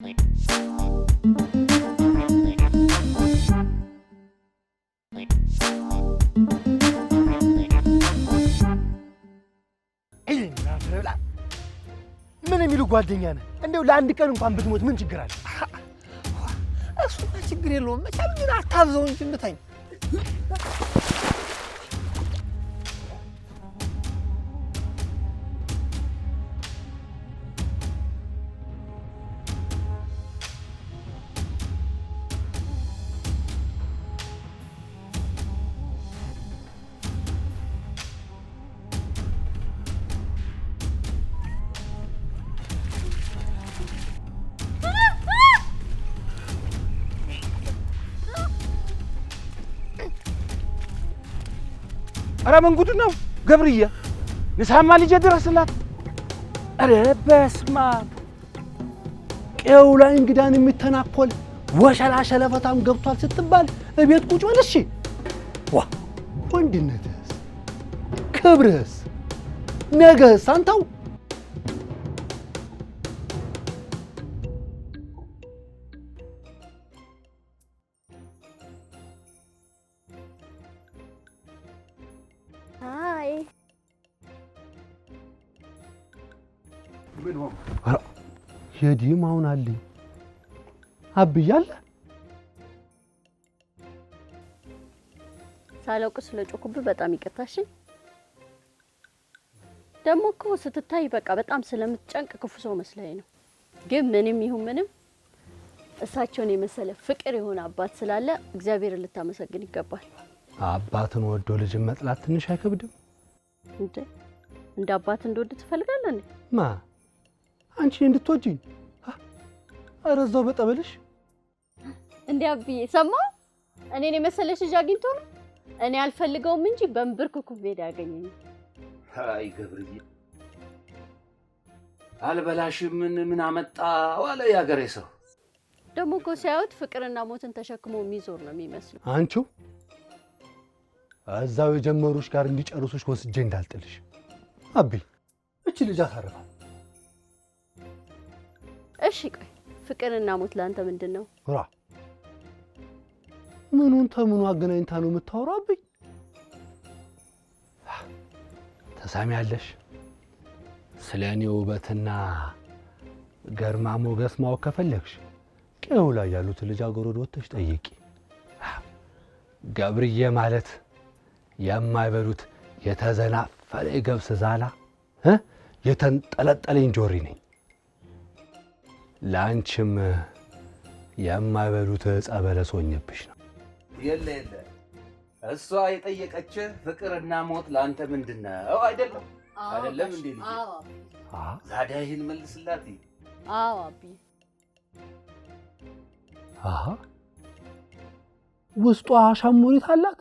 ምን የሚሉ ጓደኛ ነህ? እንደው ለአንድ ቀን እንኳን ብትሞት ምን ችግር አለ? እሱ ችግር የለውም። መቻል ግን አታብዘው እንጂ እንተኝ። አረ መንጉድ ነው ገብርዬ ንሳማ ልጅ ድረስላት። አረ በስማ ቀው ላይ እንግዳን የሚተናኮል ወሸላ ሸለፈታም ገብቷል ስትባል እቤት ቁጭ በል እሺ። ዋ ወንድነትስ ክብርስ ነገስ አንተው የዲም አሁን አለኝ አብያለ ሳላውቅ ስለጮኩብህ በጣም ይቅርታሽ። ደግሞ እኮ ስትታይ በቃ በጣም ስለምትጨንቅ ክፉ ሰው መስለኝ ነው። ግን ምንም ይሁን ምንም እሳቸውን የመሰለ ፍቅር የሆነ አባት ስላለ እግዚአብሔርን ልታመሰግን ይገባል። አባትን ወዶ ልጅን መጥላት ትንሽ አይከብድም እንዴ? እንደ አባት እንደወድ ትፈልጋለህ እንዴ? ማ አንቺ እንድትወጂኝ አረዛው በጠበልሽ እንዴ? አብዬ ሰማው እኔን የመሰለሽ ልጅ አግኝቶ ነው። እኔ አልፈልገውም እንጂ በእንብርክኩ ቤት ያገኘኝ። አይ ገብርዬ አልበላሽም ምን አመጣ ዋለ ያገሬ ሰው። ደግሞ እኮ ሲያዩት ፍቅርና ሞትን ተሸክሞ የሚዞር ነው የሚመስለው። አንቺው እዛው የጀመሩሽ ጋር እንዲጨርሱሽ ወስጄ እንዳልጥልሽ አቢ እቺ ልጅ አታረፋ። እሺ ቆይ ፍቅርና ሞት ላንተ ምንድነው? ራ ምኑን ተምኑ አገናኝታ ነው የምታወራው? አቢ ተሳሚያለሽ? ስለኔ ውበትና ገርማ ሞገስ ማወቅ ከፈለግሽ ቀው ላይ ያሉት ልጅ አገሮድ ወጥተሽ ጠይቂ። ገብርዬ ማለት የማይበሉት የተዘናፈለ ገብስ ዛላ የተንጠለጠለ እንጆሪ ነኝ። ላንቺም የማይበሉት ጸበለስ ሆኜብሽ ነው። የለ እሷ የጠየቀች ፍቅርና ሞት ላንተ ምንድነው? አይደለም አይደለም እንዴ ልጅ? ዛዳ ይሄን መልስላት። አዎ አቢ ውስጧ አሻሙሪት አላት።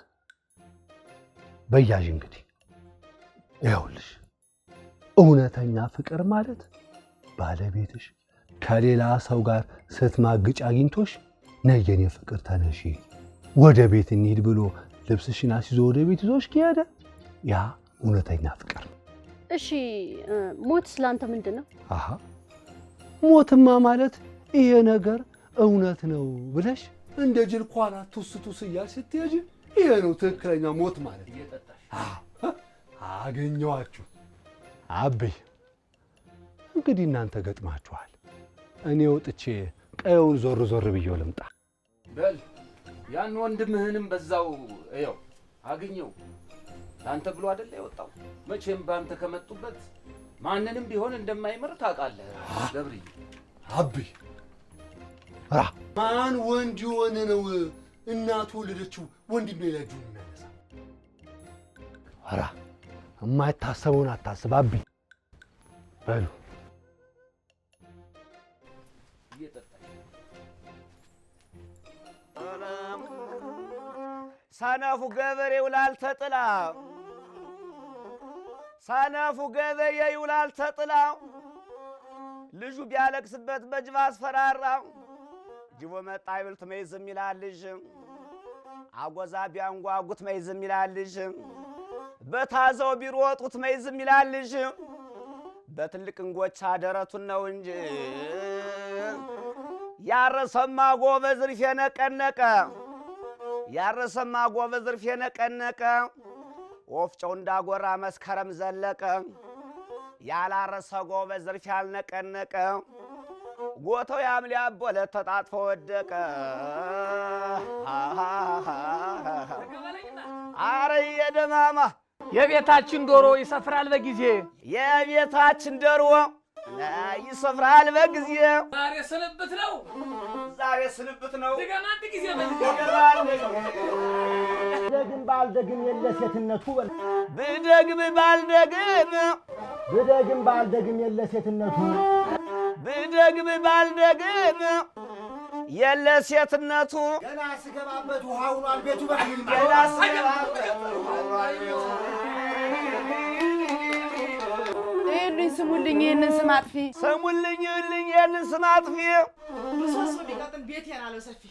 በያዥ እንግዲህ ይኸውልሽ እውነተኛ ፍቅር ማለት ባለቤትሽ ከሌላ ሰው ጋር ስትማግጭ አግኝቶሽ ነይ የኔ ፍቅር ተነሺ ወደ ቤት እንሂድ ብሎ ልብስሽን አስይዞ ወደ ቤት ይዞሽ ከሄደ ያ እውነተኛ ፍቅር ነው። እሺ ሞት ስላንተ ምንድነው? ሞትማ ማለት ይሄ ነገር እውነት ነው ብለሽ እንደ ጅል ኳላ ቱስ እያልሽ ስትሄጂ ይሄ ነው ትክክለኛ ሞት ማለት። አገኘኋችሁ አቤ። እንግዲህ እናንተ ገጥማችኋል። እኔ ወጥቼ ቀየውን ዞር ዞር ብዬው ልምጣ። በል ያን ወንድምህንም በዛው እየው አገኘው። አንተ ብሎ አይደል የወጣው? መቼም ባንተ ከመጡበት ማንንም ቢሆን እንደማይመር ታውቃለህ ገብርዬ። አቤ ማን ወንድ የሆነ ነው እናቱ ወለደችው ወንድሜ ላይ እጁን የሚያነሳ? የማይታሰበውን አታስብ አቤ። በሉ ሰነፉ ገበሬ ይውላል ተጥላ፣ ሰነፉ ገበሬ ይውላል ተጥላ፣ ልጁ ቢያለቅስበት በጅብ አስፈራራው። ጅቦ መጣ ይብልት መይዝም ይላል ልጅ፣ አጎዛ ቢያንጓጉት መይዝም ይላል ልጅ፣ በታዘው ቢሮጡት መይዝም ይላል ልጅ፣ በትልቅ እንጎቻ ደረቱን ነው እንጂ ያረሰማ ጎበዝ እርፍ የነቀነቀ ያረሰማ ጎበዝ እርፍ የነቀነቀ ወፍጮው እንዳጎራ መስከረም ዘለቀ ያላረሰ ጎበዝ እርፍ ያልነቀነቀ ጎተው ያምሊ አቦለ ተጣጥፎ ወደቀ አረ የደማማ የቤታችን ዶሮ ይሰፍራል በጊዜ የቤታችን ዶሮ ይሰፍራል በጊዜ ዛሬ ስንብት ነው ዛሬ ስንብት ነው ድገም አንድ ጊዜ ብደግም ባልደግም የለ ሴትነቱ ብደግም ባልደግም ብደግም ባልደግም የለ ሴትነቱ ብደግም ባልደግም የለ ሴትነቱ ገና ስገባበት ውሃ ሆኗል ቤቱ በግል ገና ስገባበት ይህንን ስሙልኝ ይህንን ስም አጥፊ ስሙልኝ ይህንን ስም አጥፊ ምሰሶ ቢቀጥን ቤት ያናለው ሰፊ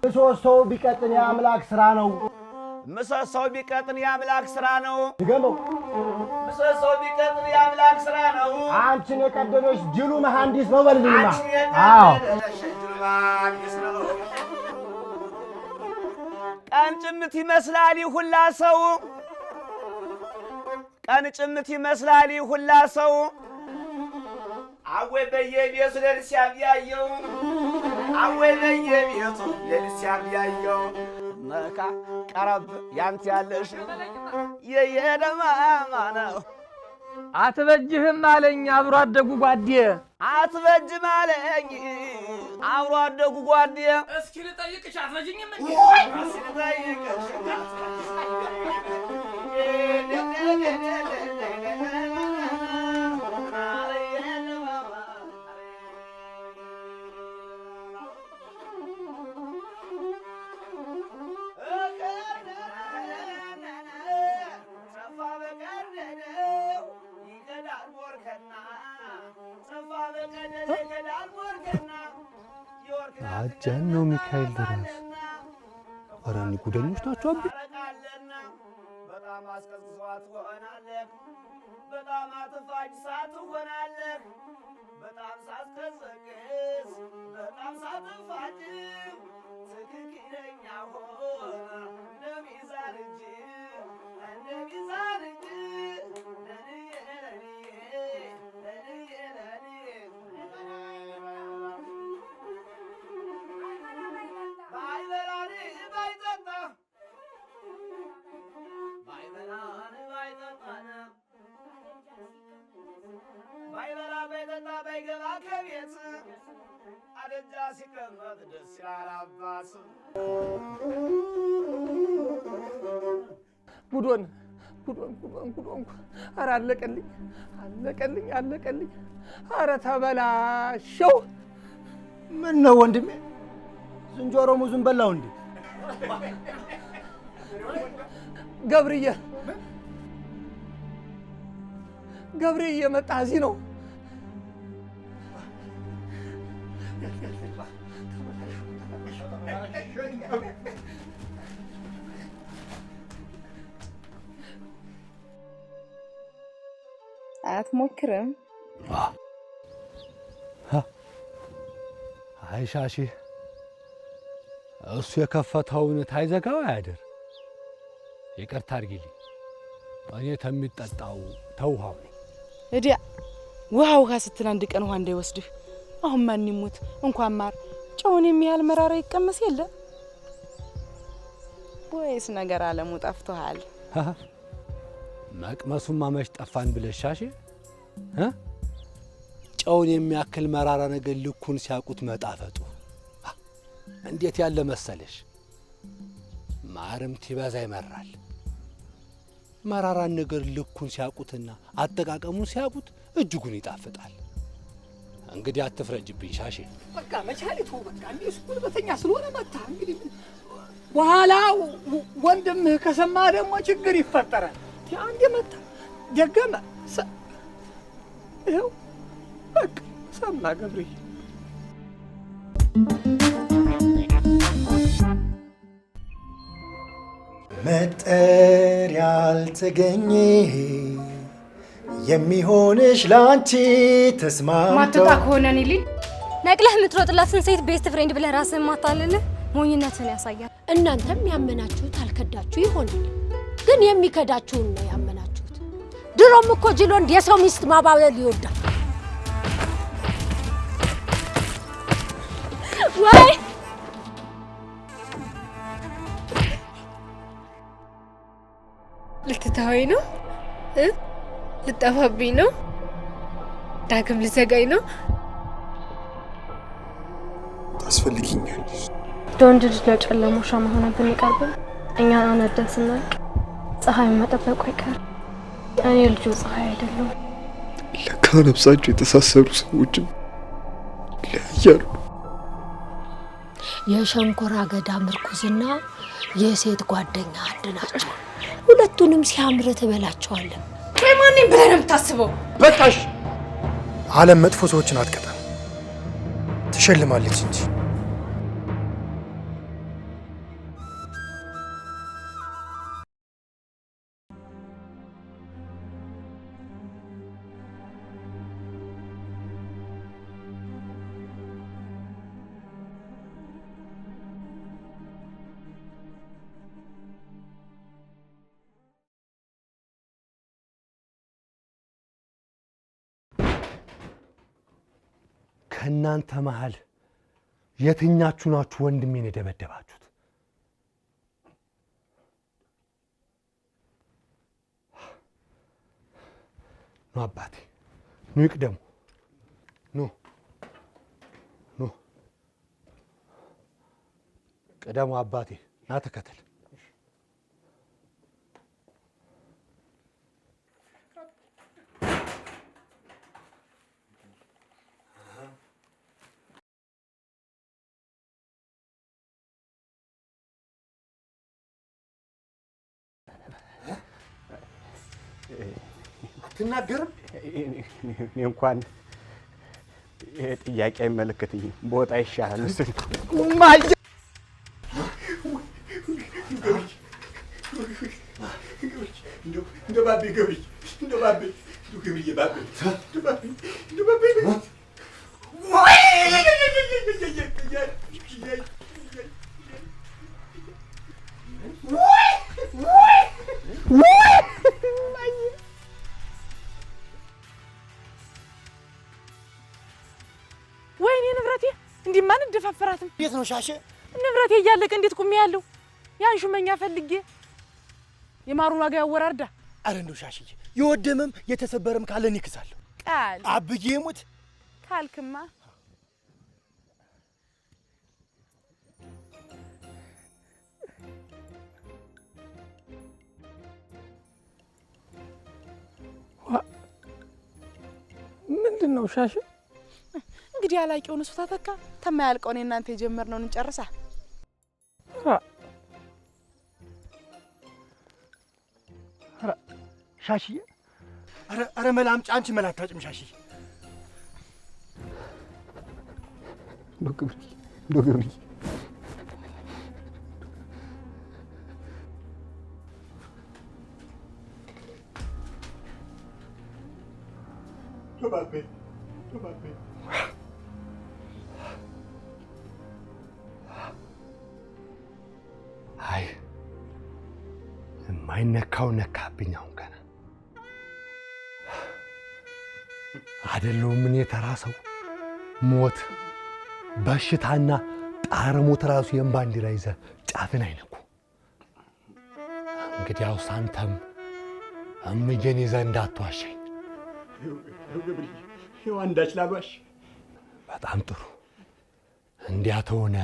ምሰሶው ቢቀጥን የአምላክ ሥራ ነው ምሰሶው ቢቀጥን የአምላክ ሥራ ነው ድገመው ምሰሶው ቢቀጥን የአምላክ ሥራ ነው አንቺን የቀደመሽ ጅሉ መሐንዲስ ነው በልልኝማ አዎ ጅሉ መሐንዲስ ነው ቀን ጭምት ይመስላል ሁላ ሰው ቀን ጭምት ይመስላል ሁላ ሰው አወይ በየቤቱ ለልስ ያብያየው አወይ በየቤቱ ለልስ ያብያየው መካ ቀረብ ያንተ ያለሽ የየደማማ ነው አትበጅህም አለኝ አብሮ አደጉ ጓዴ አትበጅም አለኝ አብሮ አደጉ ጓዴ እስኪ ልጠይቅሽ አትበጅኝም እንዴ እስኪ ልጠይቅሽ አጀኖ ሚካኤል ድረስ አራኒ ጉደኞች ናቸው አብ በጣም አስቀዝቅዟት ሆናለህ በጣም አትፋጅ ሳት ሆናለህ በጣም ሳትቀዘቅዝ በጣም ሳትፋጅ ትክክለኛ ሆነ እንደሚዛን እንጂ እንደሚዛን እንጂ ባይበላ ባይጠጣ ባይገባ ከቤት አደጃ ሲቀመጥ ደስ ይላል አባስ ጉዶን ኧረ አለቀልኝ ኧረ ተበላሸው ምን ነው ወንድሜ ዝንጀሮ ሙዙን በላው እንዴ ገብርዬ እየመጣ እዚህ ነው አትሞክርም አይሻሺ እሱ የከፈተውን ታይዘጋው ያደር ይቅርታ አድርጊልኝ እኔ ተሚጠጣው ተውሃው እዲያ ውሃ ስትል አንድ ቀን ውሃ እንዳይወስድህ አሁን ማን ይሙት እንኳን ማር ጨውን የሚያህል መራራ ይቀመስ የለ ወይስ ነገር አለሙ ጠፍቶሃል መቅመሱማ መች ጠፋን ብለሻሽ ጨውን የሚያክል መራራ ነገር ልኩን ሲያቁት መጣፈጡ እንዴት ያለ መሰለሽ ማርም ትበዛ ይመራል መራራን ነገር ልኩን ሲያቁትና አጠቃቀሙን ሲያቁት እጅጉን ይጣፍጣል እንግዲህ አትፍረጅብኝ ሻሼ በቃ መቻሊቱ በቃ እንዲህ ጉልበተኛ ስለሆነ መጣ እንግዲህ በኋላ ወንድምህ ከሰማ ደግሞ ችግር ይፈጠራል አንዴ መጣ ደገመ ይኸው በቃ ሰማ ገብርዬ መጠር ያልተገኘ የሚሆንሽ ላንቺ ተስማምቶ ማትጣ ከሆነ ኒሊ ነቅለህ የምትሮጥላትን ሴት ቤስት ፍሬንድ ብለህ ራስህን ማታለልህ ሞኝነትን ያሳያል። እናንተም ያመናችሁት አልከዳችሁ ይሆናል፣ ግን የሚከዳችሁን ነው ያመናችሁት። ድሮም እኮ ጅል ወንድ የሰው ሚስት ማባበል ይወዳል። ወይ ልትታወይ ነው? ልጠፋብኝ ነው? ዳግም ልዘጋኝ ነው? ታስፈልጊኛለሽ። ለወንድ ልጅ ለጨለማው ሻማ ሆነን ብንቀርብም እኛ አነደን ስናልቅ ፀሐይ መጠበቁ አይቀርም። እኔ ልጁ ፀሐይ አይደለም። ለካ ነፍሳቸው የተሳሰሩ ሰዎችም ይለያያሉ። የሸንኮራ አገዳ ምርኩዝና የሴት ጓደኛ አንድ ናቸው። ሁለቱንም ሲያምር ትበላቸዋለህ። ወይ ማንንም ብለህ ነው የምታስበው? በቃሽ። ዓለም መጥፎ ሰዎችን አትቀጣም፣ ትሸልማለች እንጂ። ከእናንተ መሃል የትኛችሁ ናችሁ ወንድሜን የደበደባችሁት? ኑ አባቴ፣ ኑ ይቅደሙ። ኑ ኑ ቅደሙ አባቴ፣ ና ተከተል። አትናገርም? እኔ እንኳን ይሄ ጥያቄ አይመለከተኝም። ቦታ ይሻላል መሰለኝ። እንደው ባቤ ገብርዬ፣ እንደው ባቤ፣ እንደው ገብርዬ ባቤ፣ እንደው ባቤ፣ እንደው ባቤ ወይኔ ንብረቴ! እንዲህ ማን እንደፋፈራትም። እንዴት ነው ሻሼ? ንብረቴ እያለቀ እንዴት ቁሜ ያለው? ያን ሹመኛ ፈልጌ የማሩን ዋጋ ያወራርዳ። አረ እንደው ሻሽዬ፣ የወደመም የተሰበረም ካለን ይክሳለሁ። ቃል አብዬ ሙት ካልክማ ምንድን ነው ሻሽ? እንግዲህ ያላቂውን እሱ ታተካ ተማያልቀው እኔ እናንተ የጀመርነውን እንጨርሳ። ሻሽዬ፣ አረ መላምጫ፣ አንቺ መላታጭም ሻሽዬ። እንደው ገብርዬ አይ የማይነካው ነካብኝ። አሁን ገና አይደለሁም እኔ ተራ ሰው። ሞት በሽታና ጣረ ሞት ራሱ የእምባንዲራ ይዘህ ጫፍን አይነኩ። እንግዲያውስ አንተም እምዬን ይዘህ እንዳትዋሸኝ። ይኸው አንዳች ላሏሽ። በጣም ጥሩ። እንዲያ ተሆነ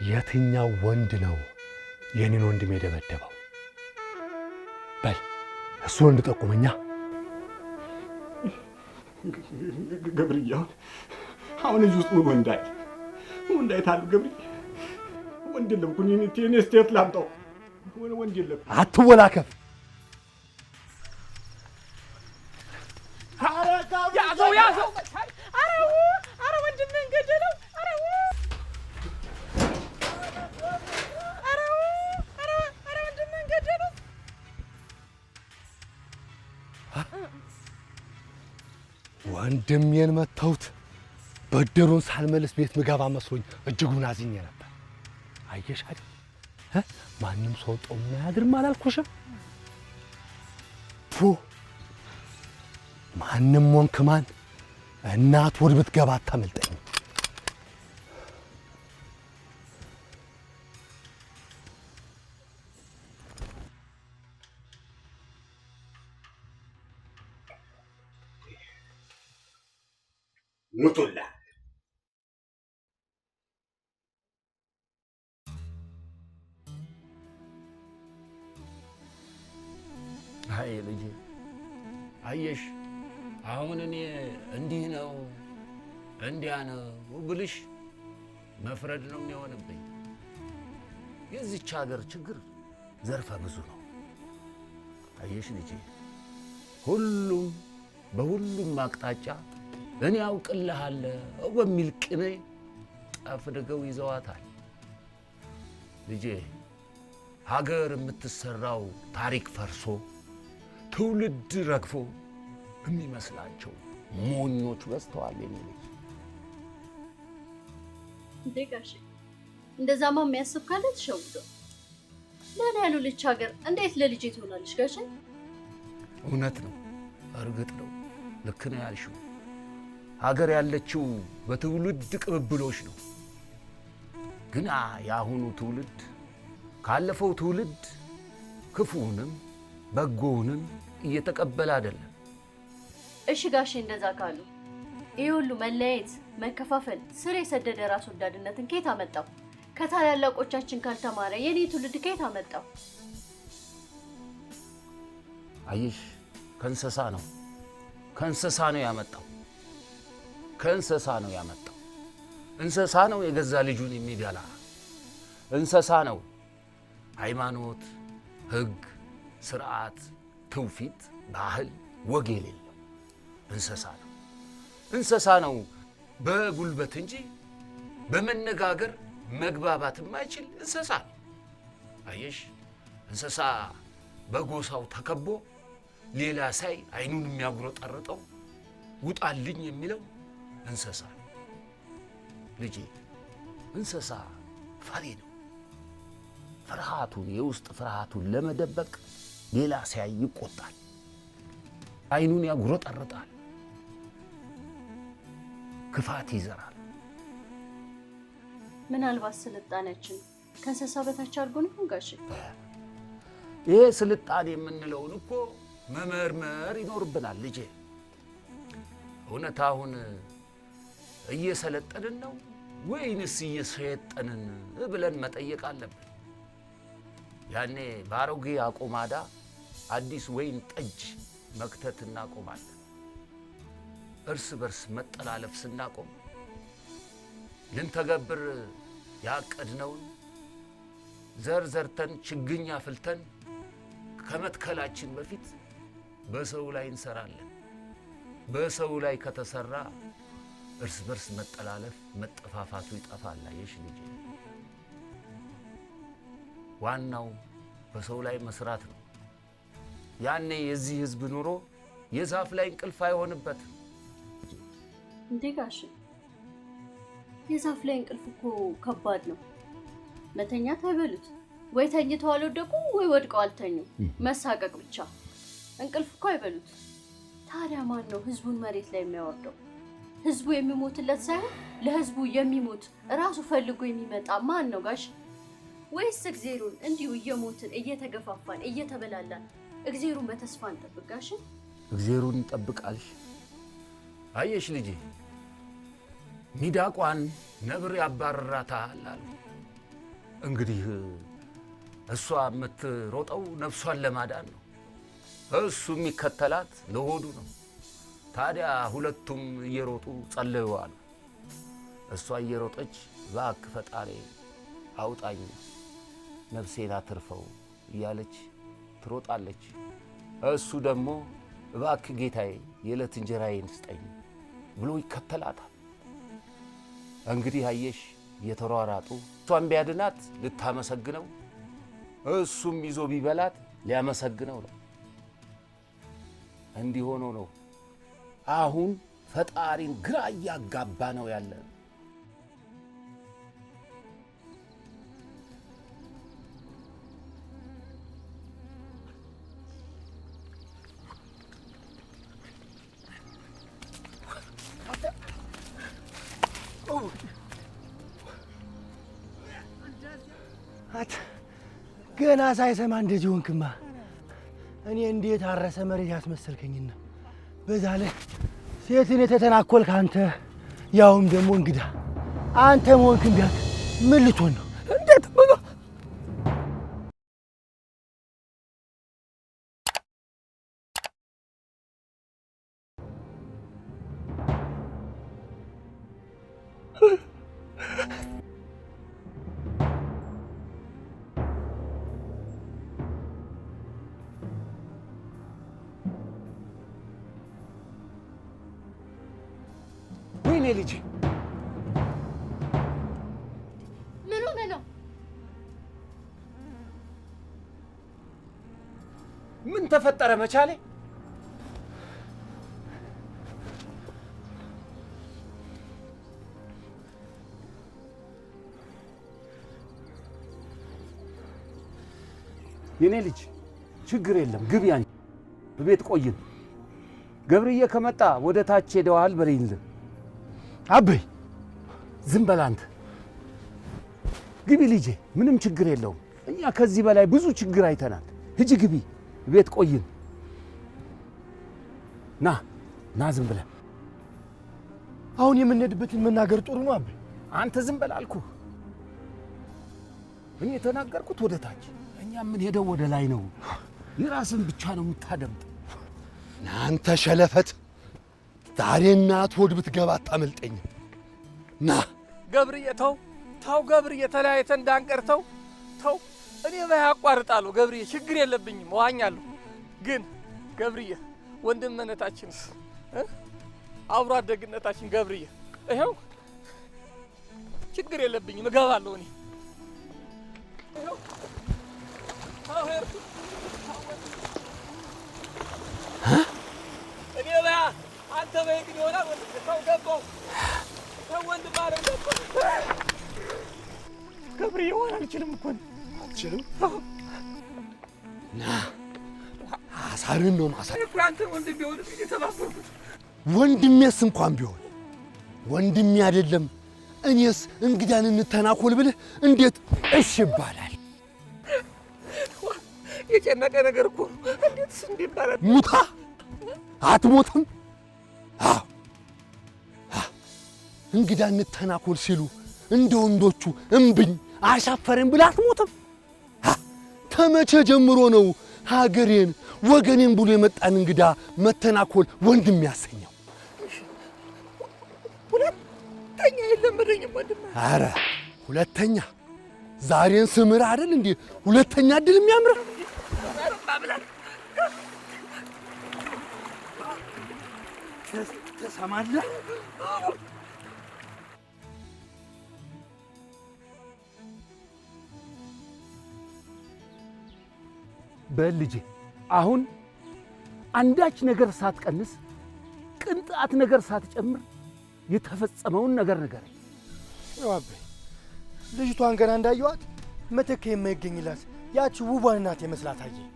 የትኛው ወንድ ነው የኔን ወንድም የደበደበው? በል እሱ ወንድ ጠቁመኛ። ገብርዬ፣ አሁን እዚህ ውስጥ ምን ወንድ አይታሉ? ገብርዬ፣ ወንድ የለም እኮ እኔ ስቴት ላምጣው? ወንድ የለም። አትወላከፍ። ያዘው! አረ ወንድምህን ገደለው! አረ ወንድምህን ገደለው! ወንድሜን መተውት በደሩን ሳልመልስ ቤት ምገባ መስሎኝ እጅጉን አዝኜ ነበር። አየሽ አይደል ማንም ሰው ጦም ያድርም አላልኩሽም? ማንም ወንክ ማን እናት ወድ ብትገባ አታመልጠኝ። ሙቱላ አይ ልጄ አየሽ አሁን እኔ እንዲህ ነው እንዲያ ነው ብልሽ መፍረድ ነው የሚሆንብኝ። የዚች ሀገር ችግር ዘርፈ ብዙ ነው። አየሽ ልጄ ሁሉም በሁሉም አቅጣጫ እኔ አውቅልሃለሁ በሚል ቅኔ ጠፍድገው ይዘዋታል። ልጄ ሀገር የምትሰራው ታሪክ ፈርሶ ትውልድ ረግፎ የሚመስላቸው ሞኞች በዝተዋል። የሚልሽ እንዴ ጋሼ እንደዛማ የሚያስብ ካለ ተሸውዶ ለኔ ያሉ ልጅ ሀገር እንዴት ለልጄ ትሆናለች ጋሼ? እውነት ነው፣ እርግጥ ነው፣ ልክ ነው ያልሽው። ሀገር ያለችው በትውልድ ቅብብሎች ነው። ግና የአሁኑ ትውልድ ካለፈው ትውልድ ክፉውንም በጎውንም እየተቀበለ አይደለም። እሺ ጋሼ እንደዛ ካሉ ይሄ ሁሉ መለያየት፣ መከፋፈል፣ ስር የሰደደ ራስ ወዳድነትን ከየት አመጣው? ከታላላቆቻችን ካልተማረ የኔ ትውልድ ከየት አመጣው? አየሽ ከእንስሳ ነው ያመጣው። ከእንስሳ ነው ያመጣው። እንስሳ ነው የገዛ ልጁን የሚበላ። እንስሳ ነው ሃይማኖት፣ ህግ፣ ስርዓት፣ ትውፊት፣ ባህል፣ ወግ የሌለው እንስሳ ነው በጉልበት እንጂ በመነጋገር መግባባት የማይችል እንስሳ ነው። አየሽ እንስሳ በጎሳው ተከቦ ሌላ ሳይ አይኑን የሚያጉረጠርጠው ውጣልኝ የሚለው እንስሳ ነው። ልጄ እንስሳ ፈሪ ነው። ፍርሃቱን የውስጥ ፍርሃቱን ለመደበቅ ሌላ ሲያይ ይቆጣል፣ አይኑን ያጉረጠርጣል፣ ክፋት ይዘራል። ምናልባት ስልጣኔያችን ከእንስሳ በታች አድርጎ ነው ጋሼ? ይሄ ስልጣኔ የምንለውን እኮ መመርመር ይኖርብናል ልጄ። እውነት አሁን እየሰለጠንን ነው ወይንስ እየሰየጠንን ብለን መጠየቅ አለብን። ያኔ በአሮጌ አቆማዳ አዲስ ወይን ጠጅ መክተት እናቆማለን። እርስ በርስ መጠላለፍ ስናቆም ልንተገብር ያቀድነውን ዘር ዘርተን ችግኝ አፍልተን ከመትከላችን በፊት በሰው ላይ እንሰራለን። በሰው ላይ ከተሰራ እርስ በርስ መጠላለፍ መጠፋፋቱ ይጠፋል። አየሽ ልጄ ዋናው በሰው ላይ መስራት ነው። ያኔ የዚህ ህዝብ ኑሮ የዛፍ ላይ እንቅልፍ አይሆንበትም። እንዴ ጋሼ የዛፍ ላይ እንቅልፍ እኮ ከባድ ነው። መተኛት አይበሉት፣ ወይ ተኝተው አልወደቁ ወይ ወድቀው አልተኙ፣ መሳቀቅ ብቻ። እንቅልፍ እኮ አይበሉት። ታዲያ ማን ነው ህዝቡን መሬት ላይ የሚያወርደው? ህዝቡ የሚሞትለት ሳይሆን ለህዝቡ የሚሞት ራሱ ፈልጎ የሚመጣ ማን ነው ጋሽ? ወይስ እግዚአብሔርን እንዲሁ እየሞትን እየተገፋፋን እየተበላላን እግዚአብሔርን በተስፋ እንጠብቅ ጋሽ? እግዚአብሔርን እንጠብቃልሽ። አየሽ ልጄ ሚዳቋን ነብር ያባርራታል አሉ። እንግዲህ እሷ የምትሮጠው ነፍሷን ለማዳን ነው፣ እሱ የሚከተላት ለሆዱ ነው። ታዲያ ሁለቱም እየሮጡ ጸለዩዋል። እሷ እየሮጠች እባክህ ፈጣሪ አውጣኝ ነፍሴን አትርፈው እያለች ትሮጣለች። እሱ ደግሞ እባክህ ጌታዬ የዕለት እንጀራዬን ስጠኝ ብሎ ይከተላታል። እንግዲህ አየሽ እየተሯሯጡ እሷን ቢያድናት ልታመሰግነው፣ እሱም ይዞ ቢበላት ሊያመሰግነው ነው። እንዲሆኖ ነው አሁን ፈጣሪን ግራ እያጋባ ነው ያለ። ገና ሳይሰማ እንደዚህ ሆንክማ። እኔ እንዴት አረሰ መሬት ያስመሰልከኝና በዛ ላይ ሴትን የተተናኮልክ አንተ፣ ያውም ደግሞ እንግዳ አንተ መሆንክን ቢያት ምን ልትሆን ነው? እንዴት ብሎ ወይኔ ልጅ ምን ሆነ ነው? ምን ተፈጠረ መቻሌ? የኔ ልጅ ችግር የለም ግቢ አንቺ በቤት ቆይን። ገብርዬ ከመጣ ወደ ታች ሄደዋል በልይልን። አበይ ዝም በል አንተ። ግቢ ልጄ ምንም ችግር የለውም። እኛ ከዚህ በላይ ብዙ ችግር አይተናል። ሂጂ ግቢ ቤት ቆይን። ና ና ዝም ብለህ አሁን የምንሄድበትን መናገር ጥሩ ነው አበይ። አንተ ዝም በል አልኩህ። እኔ የተናገርኩት ወደ ታች፣ እኛ የምንሄደው ወደ ላይ ነው። የራስን ብቻ ነው የምታደምጥ። አንተ ሸለፈት ዛሬ እናት ሆድ ብትገባ አታመልጠኝም። ና ገብርዬ ተው ተው፣ ገብርዬ ተለያይተን እንዳንቀርተው ተው። እኔ በይ አቋርጣለሁ ገብርዬ፣ ችግር የለብኝም እዋኛለሁ። ግን ገብርዬ ወንድምነታችንስ አብሮ አደግነታችን ገብርዬ ይኸው ችግር የለብኝም እገባለሁ እኔ ይኸው እኔ በያ አንተ በይ ግን ይሆናል ወንድም ተው ገባው ተው ወንድም ማለት ገባው ገብርዬ ዋና አልችልም እኮ አትችልም። ና አሳርን ነው ማሳር እኮ አንተ ወንድም ቢሆን የተባበርኩት ወንድሜስ እንኳን ቢሆን ወንድሜ አይደለም። እኔስ እንግዳን እንተናኮል ብለህ እንዴት እሺ ይባላል? የጨነቀ ነገር እኮ እንዴትስ እንዲህ ይባላል? ሙታ አትሞትም? አዎ እንግዳ እንተናኮል ሲሉ እንደ ወንዶቹ እምብኝ አሻፈረን ብለህ አትሞትም? ከመቼ ጀምሮ ነው ሀገሬን ወገኔን ብሎ የመጣን እንግዳ መተናኮል ወንድም ያሰኘው? ሁለተኛ የለመደኝም ወንድም። አረ ሁለተኛ ዛሬን ስምር አይደል እንዴ ሁለተኛ እድል የሚያምር ተሰማለህ? በል ልጄ አሁን አንዳች ነገር ሳትቀንስ ቅንጣት ነገር ሳትጨምር የተፈጸመውን ነገር ንገረኝ። ያው አበይ ልጅቷን ገና እንዳየኋት መተኪያ የማይገኝላት ያቺ ውቧን እናት የመስላት አየኝ።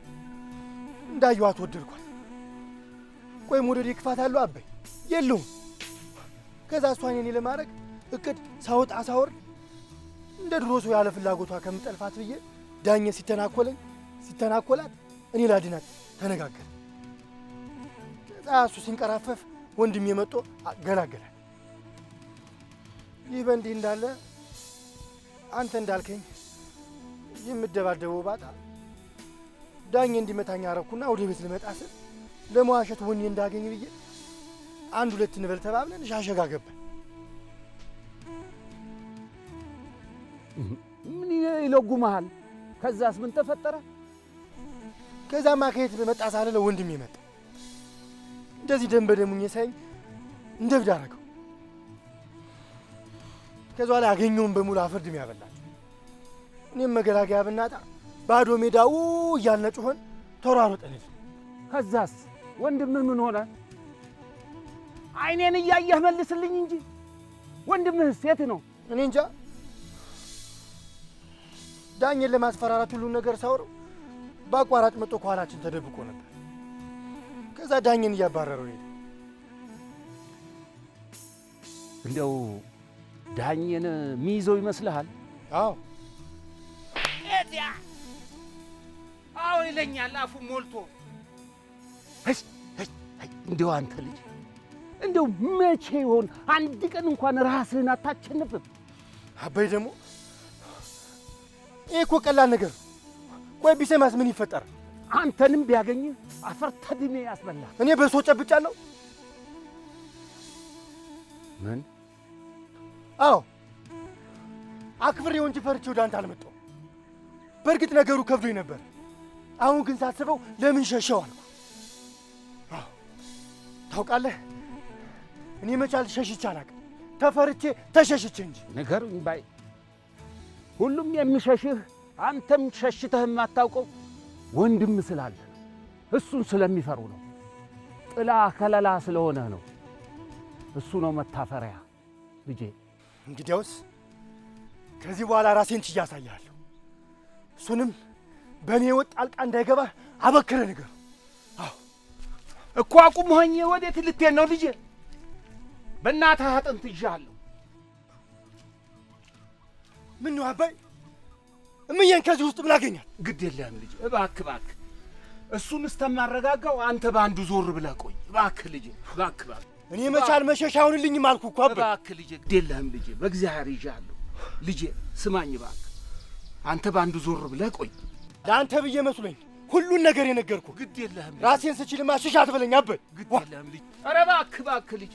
እንዳየኋት ወደድኳት። ቆይ መውደዴ ክፋት አለው አበይ? የለውም። ከዛ እሷን የኔ ለማድረግ እቅድ ሳወጣ ሳወርድ እንደ ድሮ ሰው ያለ ፍላጎቷ ከምጠልፋት ብዬ ዳኘ ሲተናኮላት እኔ ላድናት ተነጋገር። ከዛ እሱ ሲንቀራፈፍ ወንድሜ መጥቶ ገላገላል። ይህ በእንዲህ እንዳለ አንተ እንዳልከኝ የምደባደበው ባጣ ዳኘ እንዲመታኝ አረኩና ወደ ቤት ልመጣ ስል ለመዋሸት ወኔ እንዳገኝ ብዬ አንድ ሁለት እንበል ተባብለን ሻሸጋ ገባን። ምን ይለጉመሃል? ከዛስ ምን ተፈጠረ? ከዛማ ከየት መጣ ሳለ ወንድሜ መጣ። እንደዚህ ደም በደሙኝ ሳይኝ እንደ እብድ አደረገው። ከዛ ላይ አገኘውን በሙሉ አፈርድም ያበላል። እኔም መገላገያ ብናጣ ባዶ ሜዳው እያልን ጮኸን ተሯሮጠን። ከዛስ ወንድምህ ምን ሆነ? አይኔን እያየህ መልስልኝ እንጂ ወንድምህስ የት ነው? እኔ እንጃ። ዳኝን ለማስፈራራት ሁሉን ነገር ሳወራው በአቋራጭ መጥቶ ከኋላችን ተደብቆ ነበር። ከዛ ዳኝን እያባረረው ሄደ። እንደው ዳኝን ሚይዘው ይመስልሃል? አዎ ኤዲያ አዎ ይለኛል አፉ ሞልቶ። እንደው አንተ ልጅ እንደው መቼ ይሆን አንድ ቀን እንኳን ራስህን አታቸንፍም? አባይ ደግሞ ይሄ እኮ ቀላል ነገር። ቆይ ቢሰማስ ምን ይፈጠራል? አንተንም ቢያገኝህ አፈር ተድሜ ያስበላል። እኔ በሶ ጨብጫለሁ። ምን? አዎ አክብሬው እንጂ ፈርቼ ወደ አንተ አልመጣሁም። በእርግጥ ነገሩ ከብዶኝ ነበር። አሁን ግን ሳስበው ለምን ሸሸው አልኩ። ታውቃለህ እኔ መቻል ሸሽቼ አላውቅም። ተፈርቼ ተሸሽቼ እንጂ። ንገሩኝ ባይ ሁሉም የሚሸሽህ አንተም ሸሽተህ የማታውቀው ወንድም ስላለ እሱን ስለሚፈሩ ነው። ጥላ ከለላ ስለሆነ ነው። እሱ ነው መታፈሪያ ልጄ። እንግዲያውስ ከዚህ በኋላ ራሴን ችዬ አሳያለሁ። እሱንም በእኔ ወጥ ጣልቃ እንዳይገባ አበክረ ንገሩ። እኮ አቁመኸኝ ወዴት ልትሄድ ነው ልጄ? በእናትህ አጥንት ይዣለሁ። ምን ነው አባይ? እምዬን ከዚህ ውስጥ ምን አገኛት? ግድ የለህም ልጄ፣ እባክህ እባክህ። እሱን እስተማረጋጋው አንተ በአንዱ ዞር ብለህ ቆይ። እባክህ ልጄ፣ እባክህ እባክህ። እኔ መቻል መሸሻ አይሆንልኝም አልኩህ እኮ አባይ። እባክህ ልጄ፣ ግድ የለህም ልጄ፣ በእግዚአብሔር ይዣለሁ። ልጄ ስማኝ እባክህ፣ አንተ በአንዱ ዞር ብለህ ቆይ። ለአንተ ብዬ መስሎኝ ሁሉን ነገር የነገርኩህ። ግድ የለህም ራሴን ስችልማ ሽሽ አትበለኝ አባይ። ግድ የለህም ልጄ። ኧረ እባክህ እባክህ ልጄ።